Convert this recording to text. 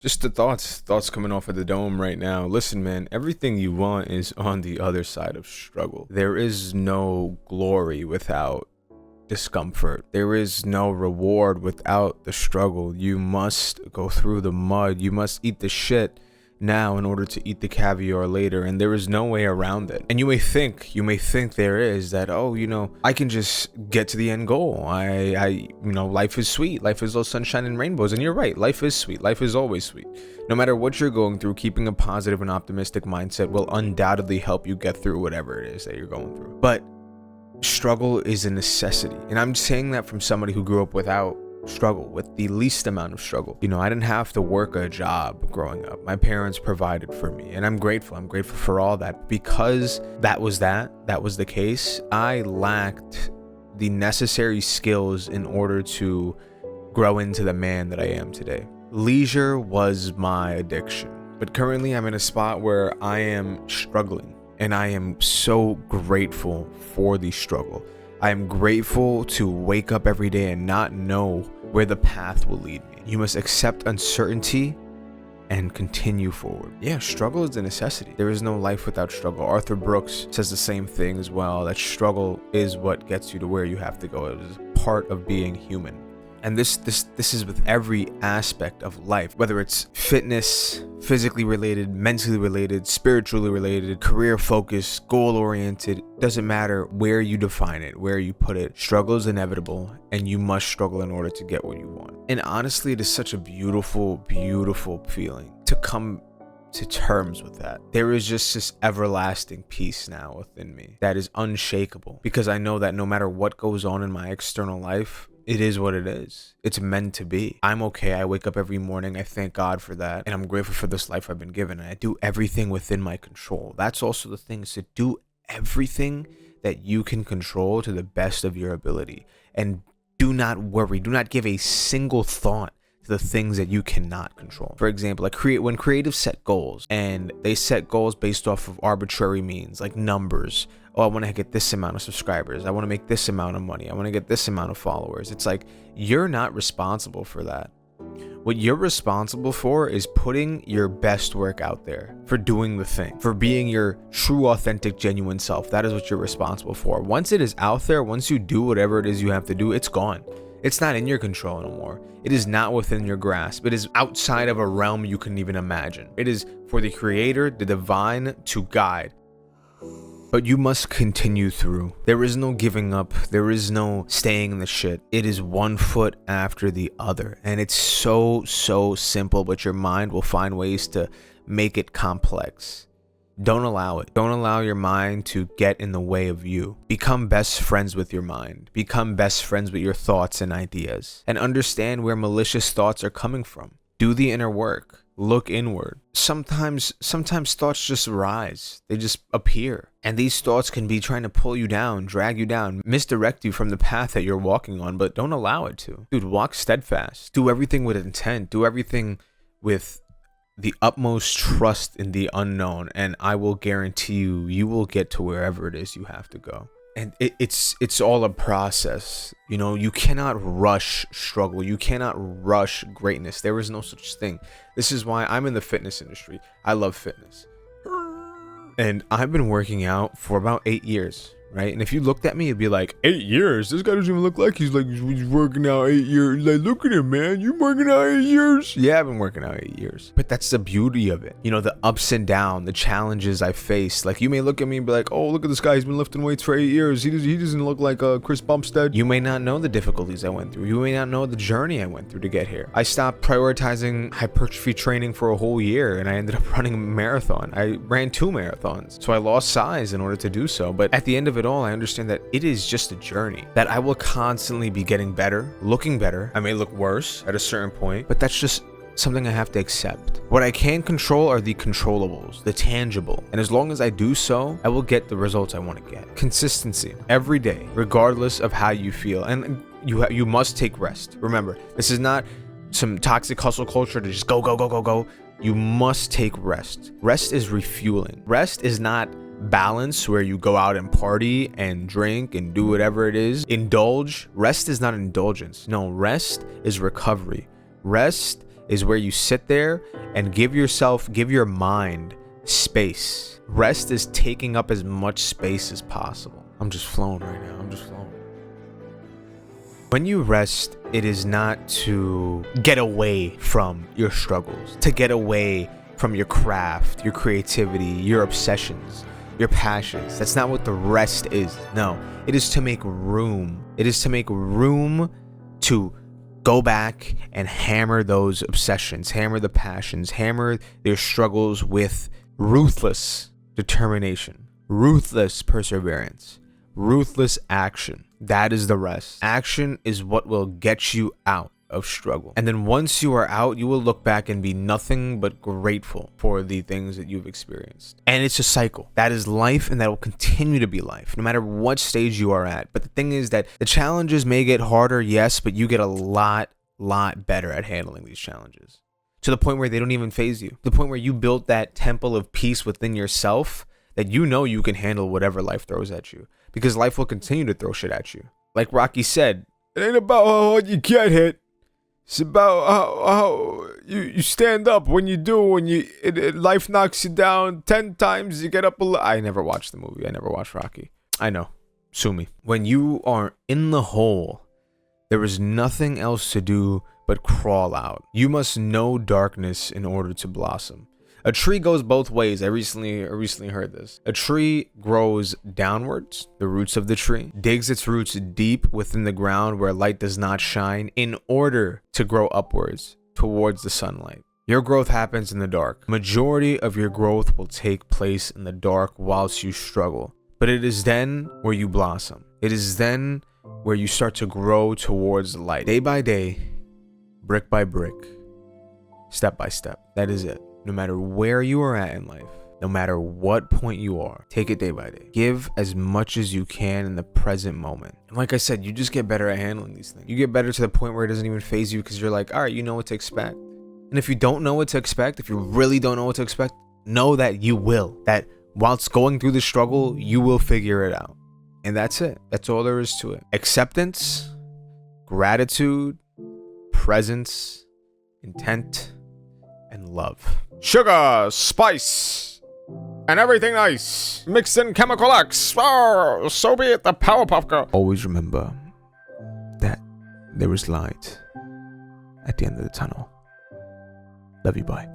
Just the thoughts coming off of the dome right now. Listen, man, everything you want is on the other side of struggle. There is no glory without discomfort. There is no reward without the struggle. You must go through the mud. You must eat the shit now in order to eat the caviar later, and there is no way around it. And you may think there is that, oh, I can just get to the end goal. Life is sweet. Life is all sunshine and rainbows. And you're right, life is sweet. Life is always sweet. No matter what you're going through, keeping a positive and optimistic mindset will undoubtedly help you get through whatever it is that you're going through. But struggle is a necessity. And I'm saying that from somebody who grew up without struggle, with the least amount of struggle. I didn't have to work a job growing up. My parents provided for me, and I'm grateful for all that. Because that was the case, I lacked the necessary skills in order to grow into the man that I am today. Leisure was my addiction, but currently I'm in a spot where I am struggling, and I am so grateful for the struggle. I am grateful to wake up every day and not know where the path will lead me. You must accept uncertainty and continue forward. Yeah, struggle is a necessity. There is no life without struggle. Arthur Brooks says the same thing as well, that struggle is what gets you to where you have to go. It is part of being human. And this is with every aspect of life, whether it's fitness, physically related, mentally related, spiritually related, career focused, goal oriented. Doesn't matter where you define it, where you put it. Struggle is inevitable, and you must struggle in order to get what you want. And honestly, it is such a beautiful, beautiful feeling to come to terms with that. There is just this everlasting peace now within me that is unshakable, because I know that no matter what goes on in my external life, it is what it is. It's meant to be. I'm okay. I wake up every morning. I thank God for that. And I'm grateful for this life I've been given. And I do everything within my control. That's also the thing, is to do everything that you can control to the best of your ability. And do not worry. Do not give a single thought to the things that you cannot control. For example, when creatives set goals, and they set goals based off of arbitrary means, like numbers. Oh, I want to get this amount of subscribers. I want to make this amount of money. I want to get this amount of followers. It's like, you're not responsible for that. What you're responsible for is putting your best work out there, for doing the thing, for being your true, authentic, genuine self. That is what you're responsible for. Once it is out there, once you do whatever it is you have to do, it's gone. It's not in your control anymore. It is not within your grasp. It is outside of a realm you couldn't even imagine. It is for the creator, the divine, to guide. But you must continue through. There is no giving up. There is no staying in the shit. It is one foot after the other. And it's so simple, but your mind will find ways to make it complex. Don't allow it. Don't allow your mind to get in the way of you. Become best friends with your mind. Become best friends with your thoughts and ideas. And understand where malicious thoughts are coming from. Do the inner work. Look inward. Sometimes thoughts just arise. They just appear. And these thoughts can be trying to pull you down, drag you down, misdirect you from the path that you're walking on, but don't allow it to. Dude, walk steadfast. Do everything with intent. Do everything with the utmost trust in the unknown, and I will guarantee you will get to wherever it is you have to go. And it's all a process. You cannot rush struggle. You cannot rush greatness. There is no such thing. This is why I'm in the fitness industry. I love fitness. And I've been working out for about 8 years, right? And if you looked at me, it'd be like, 8 years? This guy doesn't even look like he's working out 8 years. Like, look at him, man. You working out 8 years? Yeah, I've been working out 8 years. But that's the beauty of it. The ups and downs, the challenges I faced. Like, you may look at me and be like, oh, look at this guy. He's been lifting weights for 8 years. He doesn't look like Chris Bumstead. You may not know the difficulties I went through. You may not know the journey I went through to get here. I stopped prioritizing hypertrophy training for a whole year, and I ended up running a marathon. I ran 2 marathons. So I lost size in order to do so. But at the end of it all, I understand that it is just a journey, that I will constantly be getting better, looking better. I may look worse at a certain point, but that's just something I have to accept. What I can control are the controllables, the tangible. And as long as I do so, I will get the results I want to get. Consistency every day, regardless of how you feel. And you must take rest. Remember, this is not some toxic hustle culture to just go. You must take rest. Rest is refueling. Rest is not balance where you go out and party and drink and do whatever it is. Indulge. Rest is not indulgence. No, rest is recovery. Rest is where you sit there and give your mind space. Rest is taking up as much space as possible. I'm just flowing right now. I'm just flowing. When you rest, it is not to get away from your struggles, to get away from your craft, your creativity, your obsessions, your passions. That's not what the rest is. No, it is to make room. It is to make room to go back and hammer those obsessions, hammer the passions, hammer their struggles with ruthless determination, ruthless perseverance, ruthless action. That is the rest. Action is what will get you out of struggle. And then once you are out, you will look back and be nothing but grateful for the things that you've experienced. And it's a cycle. That is life, and that will continue to be life, no matter what stage you are at. But the thing is that the challenges may get harder, yes, but you get a lot better at handling these challenges. To the point where they don't even faze you. To the point where you built that temple of peace within yourself that you know you can handle whatever life throws at you. Because life will continue to throw shit at you. Like Rocky said, it ain't about how hard you get hit. It's about how you stand up when you do. When life knocks you down 10 times, you get up I never watched the movie. I never watched Rocky. I know. Sue me. When you are in the hole, there is nothing else to do but crawl out. You must know darkness in order to blossom. A tree goes both ways. I recently heard this. A tree grows downwards, the roots of the tree, digs its roots deep within the ground where light does not shine in order to grow upwards towards the sunlight. Your growth happens in the dark. Majority of your growth will take place in the dark whilst you struggle. But it is then where you blossom. It is then where you start to grow towards the light. Day by day, brick by brick, step by step. That is it. No matter where you are at in life, no matter what point you are, take it day by day. Give as much as you can in the present moment. And like I said, you just get better at handling these things. You get better to the point where it doesn't even faze you because you're like, all right, you know what to expect. And if you don't know what to expect, if you really don't know what to expect, know that you will. That whilst going through the struggle, you will figure it out. And that's it. That's all there is to it. Acceptance, gratitude, presence, intent, and love. Sugar, spice, and everything nice. Mixed in chemical X. Oh, so be it, the Powerpuff Girl. Always remember that there is light at the end of the tunnel. Love you, bye.